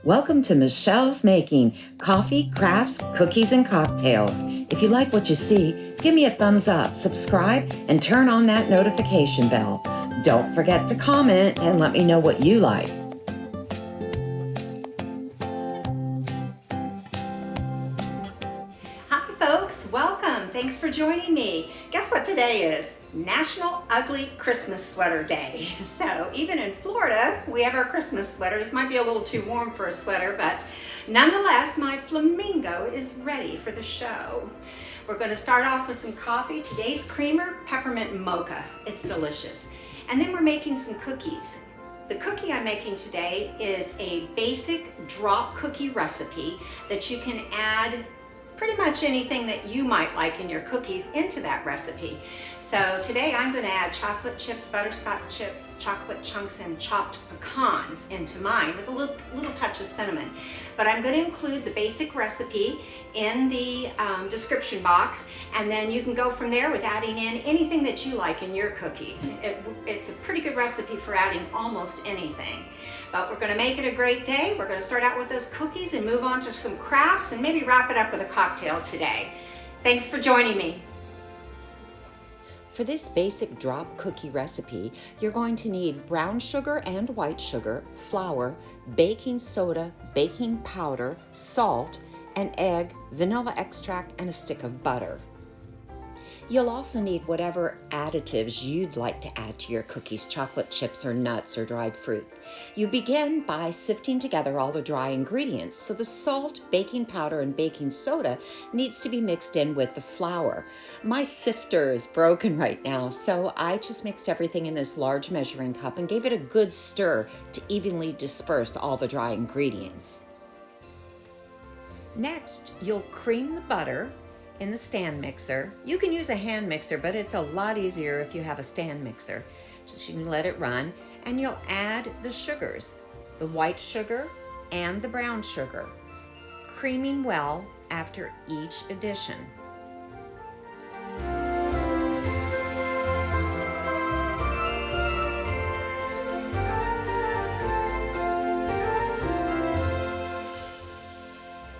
Welcome to Michelle's Making Coffee, Crafts, Cookies, and Cocktails. If you like what you see, give me a thumbs up, subscribe, and turn on that notification bell. Don't forget to comment and let me know what you like. Hi folks, welcome. Thanks for joining me. Guess what today is? National Ugly Christmas Sweater Day. So even in Florida, we have our Christmas sweaters. Might be a little too warm for a sweater, but nonetheless, my flamingo is ready for the show. We're going to start off with some coffee. Today's creamer, peppermint mocha. It's delicious. And then we're making some cookies. The cookie I'm making today is a basic drop cookie recipe that you can add pretty much anything that you might like in your cookies into that recipe. So today I'm going to add chocolate chips, butterscotch chips, chocolate chunks, and chopped pecans into mine with a little touch of cinnamon. But I'm going to include the basic recipe in the description box, and then you can go from there with adding in anything that you like in your cookies. It's a pretty good recipe for adding almost anything. But we're going to make it a great day. We're going to start out with those cookies and move on to some crafts and maybe wrap it up with a cocktail today. Thanks for joining me. For this basic drop cookie recipe, you're going to need brown sugar and white sugar, flour, baking soda, baking powder, salt, an egg, vanilla extract, and a stick of butter. You'll also need whatever additives you'd like to add to your cookies, chocolate chips or nuts or dried fruit. You begin by sifting together all the dry ingredients, so the salt, baking powder, and baking soda needs to be mixed in with the flour. My sifter is broken right now, so I just mixed everything in this large measuring cup and gave it a good stir to evenly disperse all the dry ingredients. Next, you'll cream the butter in the stand mixer. You can use a hand mixer, but it's a lot easier if you have a stand mixer. Just you can let it run, and you'll add the sugars, the white sugar and the brown sugar, creaming well after each addition.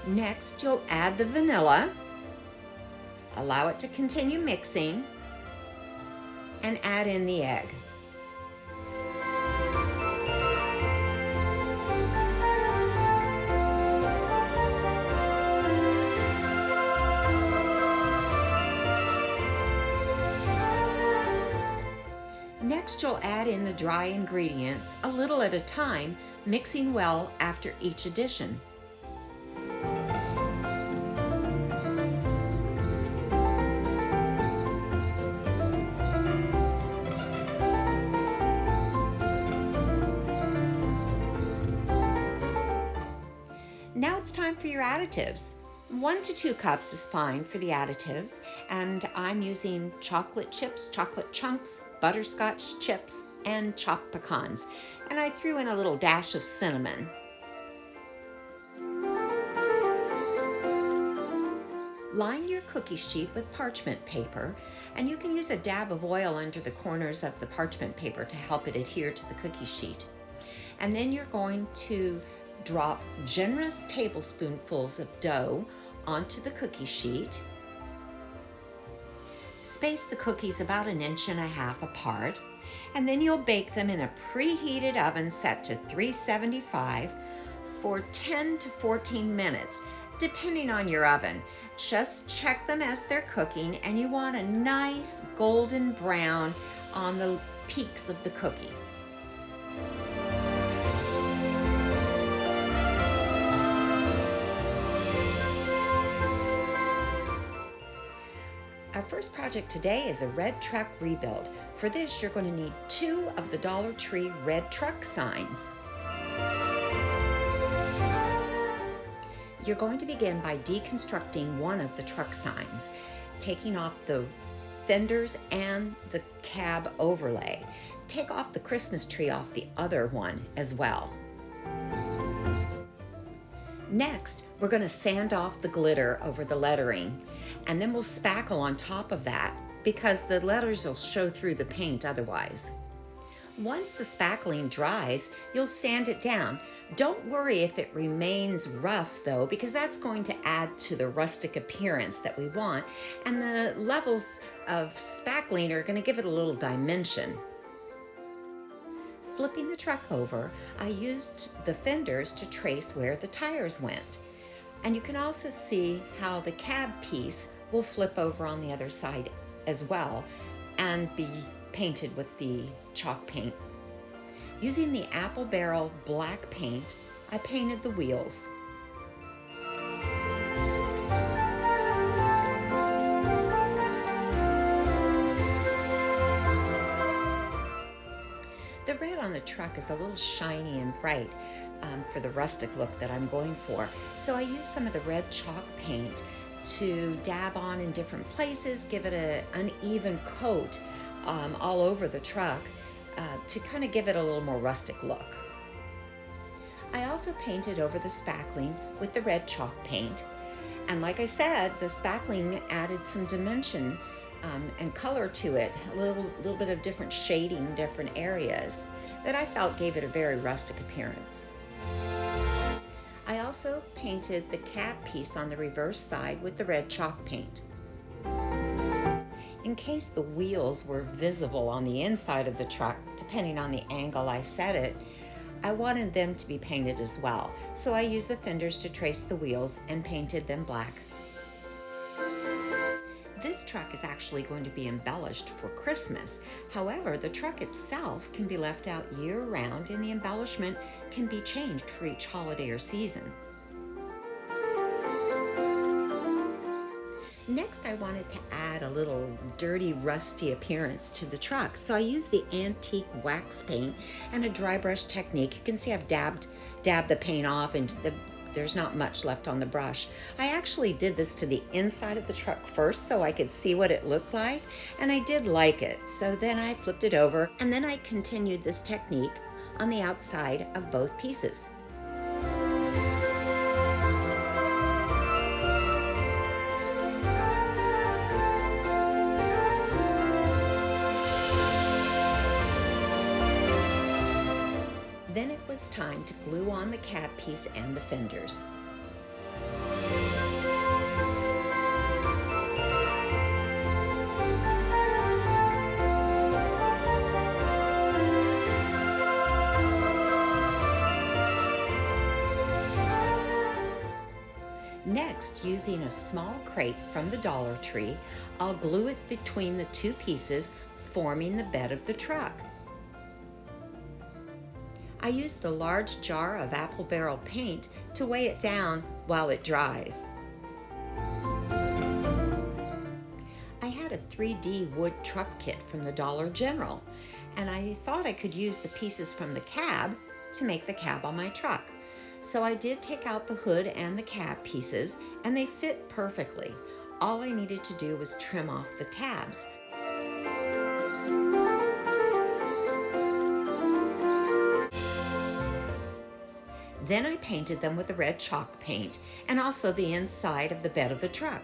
Next, you'll add the vanilla. Allow it to continue mixing and add in the egg. Next, you'll add in the dry ingredients a little at a time, mixing well after each addition. Now it's time for your additives. 1 to 2 cups is fine for the additives, and I'm using chocolate chips, chocolate chunks, butterscotch chips, and chopped pecans. And I threw in a little dash of cinnamon. Line your cookie sheet with parchment paper, and you can use a dab of oil under the corners of the parchment paper to help it adhere to the cookie sheet. And then you're going to drop generous tablespoonfuls of dough onto the cookie sheet. Space the cookies about 1.5 inches apart, and then you'll bake them in a preheated oven set to 375 for 10 to 14 minutes, depending on your oven. Just check them as they're cooking, and you want a nice golden brown on the peaks of the cookie. Our first project today is a red truck rebuild. For this, you're going to need 2 of the Dollar Tree red truck signs. You're going to begin by deconstructing one of the truck signs, taking off the fenders and the cab overlay. Take off the Christmas tree off the other one as well. Next, we're going to sand off the glitter over the lettering, and then we'll spackle on top of that because the letters will show through the paint otherwise. Once the spackling dries, you'll sand it down. Don't worry if it remains rough though, because that's going to add to the rustic appearance that we want, and the levels of spackling are going to give it a little dimension. Flipping the truck over, I used the fenders to trace where the tires went. And you can also see how the cab piece will flip over on the other side as well and be painted with the chalk paint. Using the apple barrel black paint, I painted the wheels. The red on the truck is a little shiny and bright for the rustic look that I'm going for. So I used some of the red chalk paint to dab on in different places, give it an uneven coat all over the truck to kind of give it a little more rustic look. I also painted over the spackling with the red chalk paint. And like I said, the spackling added some dimension and color to it, a little bit of different shading, different areas that I felt gave it a very rustic appearance. I also painted the cab piece on the reverse side with the red chalk paint. In case the wheels were visible on the inside of the truck, depending on the angle I set it, I wanted them to be painted as well. So I used the fenders to trace the wheels and painted them black. This truck is actually going to be embellished for Christmas. However, the truck itself can be left out year-round and the embellishment can be changed for each holiday or season. Next, I wanted to add a little dirty, rusty appearance to the truck. So I used the antique wax paint and a dry brush technique. You can see I've dabbed the paint off and there's not much left on the brush. I actually did this to the inside of the truck first so I could see what it looked like, and I did like it. So then I flipped it over, and then I continued this technique on the outside of both pieces. Then it was time to glue on the cab piece and the fenders. Next, using a small crate from the Dollar Tree, I'll glue it between the two pieces, forming the bed of the truck. I used the large jar of apple barrel paint to weigh it down while it dries. I had a 3D wood truck kit from the Dollar General, and I thought I could use the pieces from the cab to make the cab on my truck. So I did take out the hood and the cab pieces, and they fit perfectly. All I needed to do was trim off the tabs. Then I painted them with the red chalk paint and also the inside of the bed of the truck.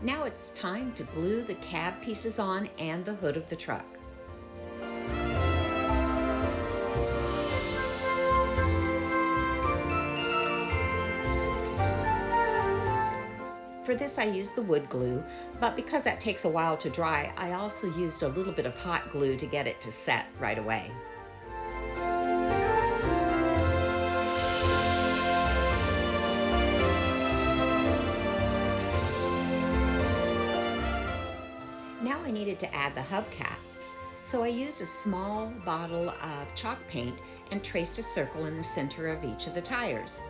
Now it's time to glue the cab pieces on and the hood of the truck. For this I used the wood glue, but because that takes a while to dry, I also used a little bit of hot glue to get it to set right away. Now I needed to add the hubcaps, so I used a small bottle of chalk paint and traced a circle in the center of each of the tires.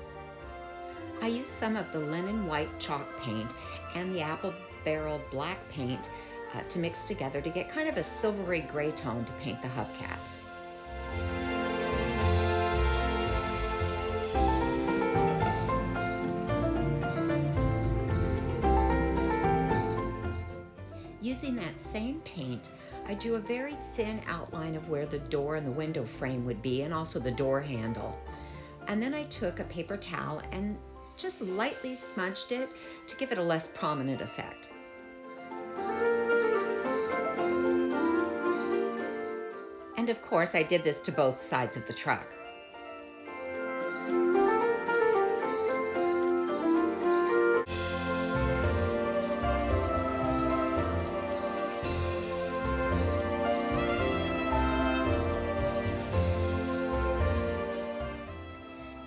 I used some of the linen white chalk paint and the apple barrel black paint to mix together to get kind of a silvery gray tone to paint the hubcaps. Using that same paint, I drew a very thin outline of where the door and the window frame would be, and also the door handle. And then I took a paper towel and just lightly smudged it to give it a less prominent effect. And of course, I did this to both sides of the truck.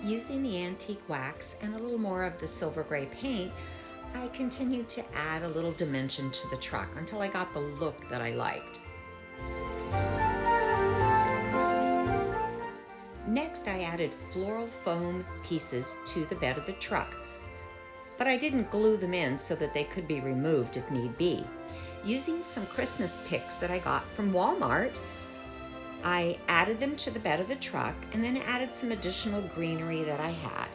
Using the antique wax and a little more of the silver gray paint, I continued to add a little dimension to the truck until I got the look that I liked. Next, I added floral foam pieces to the bed of the truck, but I didn't glue them in so that they could be removed if need be. Using some Christmas picks that I got from Walmart, I added them to the bed of the truck and then added some additional greenery that I had.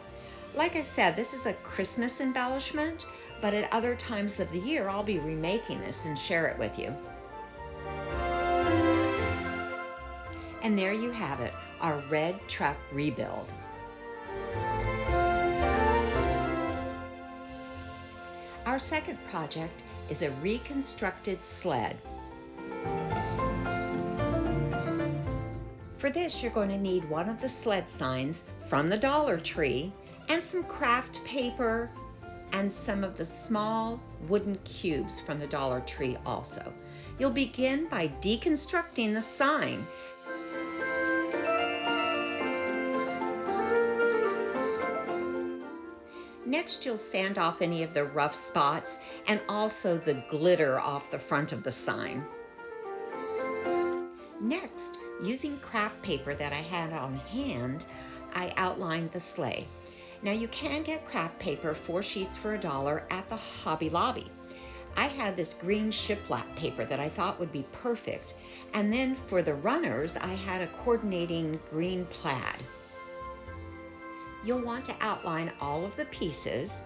Like I said, this is a Christmas embellishment, but at other times of the year, I'll be remaking this and share it with you. And there you have it, our red truck rebuild. Our second project is a reconstructed sled. For this, you're going to need one of the sled signs from the Dollar Tree and some craft paper and some of the small wooden cubes from the Dollar Tree also. You'll begin by deconstructing the sign. Next, you'll sand off any of the rough spots and also the glitter off the front of the sign. Next, using craft paper that I had on hand, I outlined the sleigh. Now you can get craft paper, 4 sheets for $1 at the Hobby Lobby. I had this green shiplap paper that I thought would be perfect. And then for the runners, I had a coordinating green plaid. You'll want to outline all of the pieces,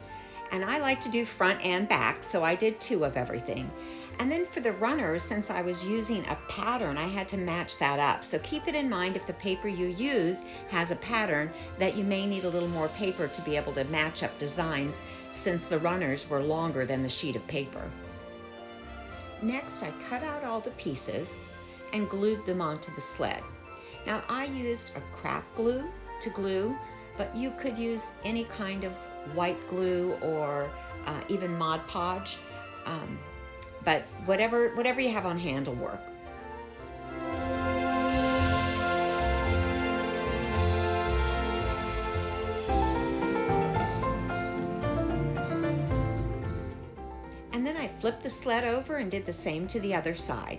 and I like to do front and back, so I did 2 of everything. And then for the runners, since I was using a pattern, I had to match that up. So keep it in mind if the paper you use has a pattern that you may need a little more paper to be able to match up designs, since the runners were longer than the sheet of paper. Next, I cut out all the pieces and glued them onto the sled. Now I used a craft glue to glue, but you could use any kind of white glue or even Mod Podge. But whatever you have on hand will work. And then I flipped the sled over and did the same to the other side.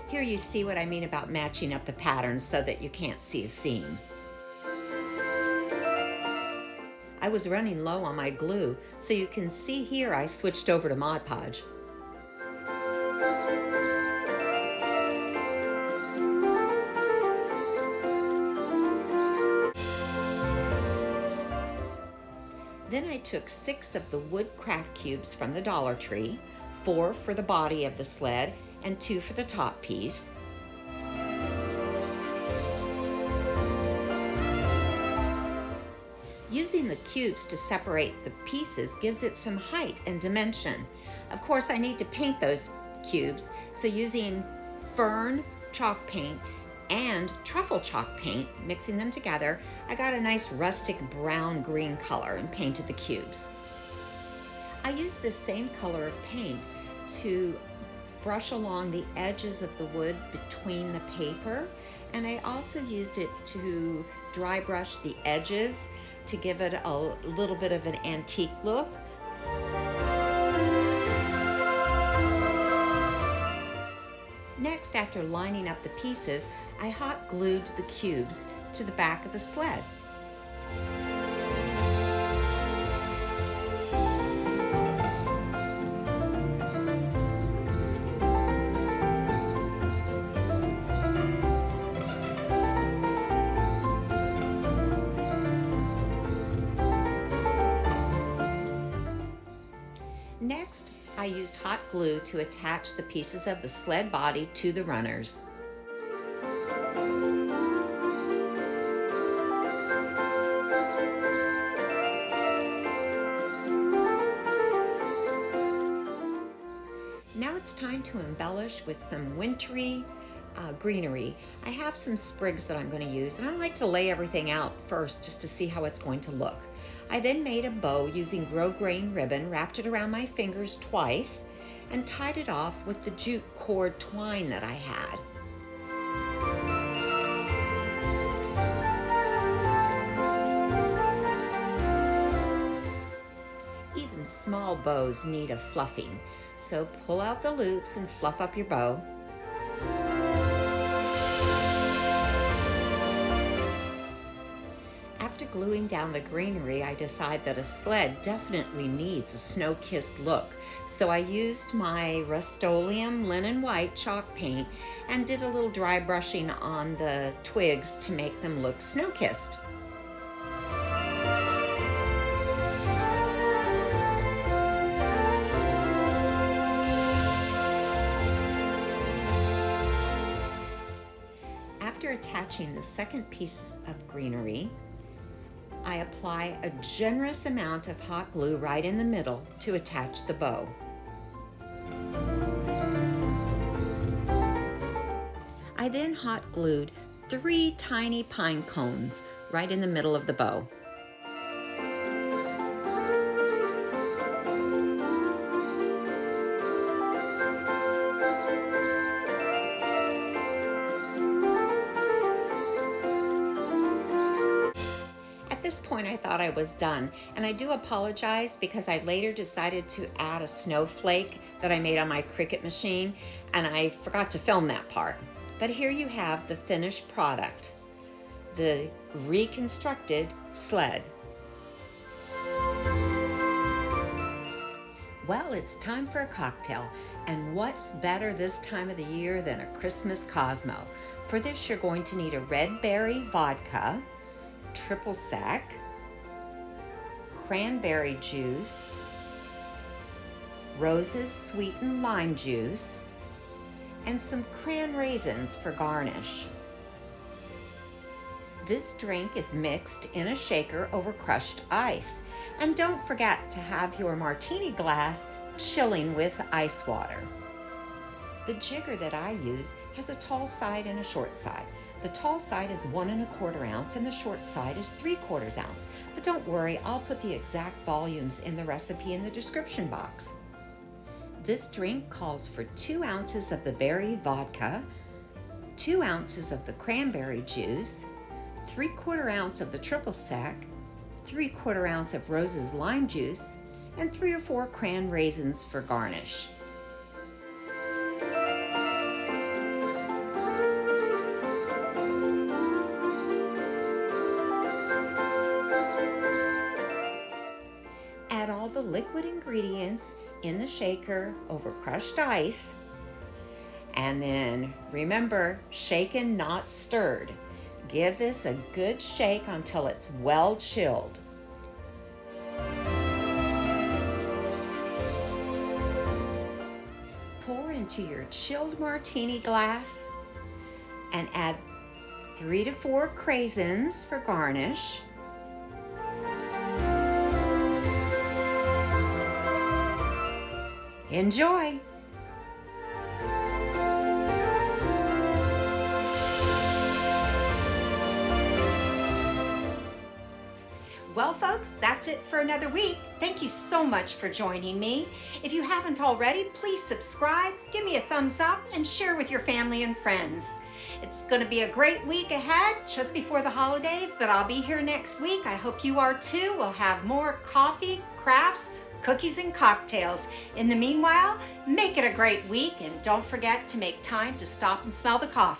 Here you see what I mean about matching up the patterns so that you can't see a seam. I was running low on my glue, so you can see here I switched over to Mod Podge. Then I took 6 of the wood craft cubes from the Dollar Tree, 4 for the body of the sled and 2 for the top piece. Using the cubes to separate the pieces gives it some height and dimension. Of course, I need to paint those cubes, so using fern chalk paint and truffle chalk paint, mixing them together, I got a nice rustic brown-green color and painted the cubes. I used this same color of paint to brush along the edges of the wood between the paper, and I also used it to dry brush the edges to give it a little bit of an antique look. Next, after lining up the pieces, I hot glued the cubes to the back of the sled. Next, I used hot glue to attach the pieces of the sled body to the runners. time to embellish with some wintry greenery. I have some sprigs that I'm going to use, and I like to lay everything out first just to see how it's going to look. I then made a bow using grosgrain ribbon, wrapped it around my fingers twice, and tied it off with the jute cord twine that I had. Even small bows need a fluffing, so pull out the loops and fluff up your bow. After gluing down the greenery, I decided that a sled definitely needs a snow-kissed look, so I used my Rust-Oleum linen white chalk paint and did a little dry brushing on the twigs to make them look snow-kissed. After attaching the second piece of greenery, I apply a generous amount of hot glue right in the middle to attach the bow. I then hot glued 3 tiny pine cones right in the middle of the bow. At this point, I thought I was done, and I do apologize because I later decided to add a snowflake that I made on my Cricut machine, and I forgot to film that part. But here you have the finished product, the Reconstructed Sled. Well, it's time for a cocktail, and what's better this time of the year than a Christmas Cosmo? For this, you're going to need a red berry vodka, triple sec, cranberry juice, Rose's sweetened lime juice, and some cran raisins for garnish. This drink is mixed in a shaker over crushed ice. And don't forget to have your martini glass chilling with ice water. The jigger that I use has a tall side and a short side. The tall side is 1 1/4 ounce and the short side is 3/4 ounce. But don't worry, I'll put the exact volumes in the recipe in the description box. This drink calls for 2 ounces of the berry vodka, 2 ounces of the cranberry juice, 3/4 ounce of the triple sec, 3/4 ounce of Rose's lime juice, and 3 or 4 cran raisins for garnish. Add all the liquid ingredients in the shaker over crushed ice, and then remember, shaken, not stirred. Give this a good shake until it's well chilled. Pour into your chilled martini glass and add 3 to 4 craisins for garnish. Enjoy! Well, folks, that's it for another week. Thank you so much for joining me. If you haven't already, please subscribe, give me a thumbs up, and share with your family and friends. It's going to be a great week ahead just before the holidays, but I'll be here next week. I hope you are too. We'll have more coffee, crafts, cookies, and cocktails. In the meanwhile, make it a great week, and don't forget to make time to stop and smell the coffee.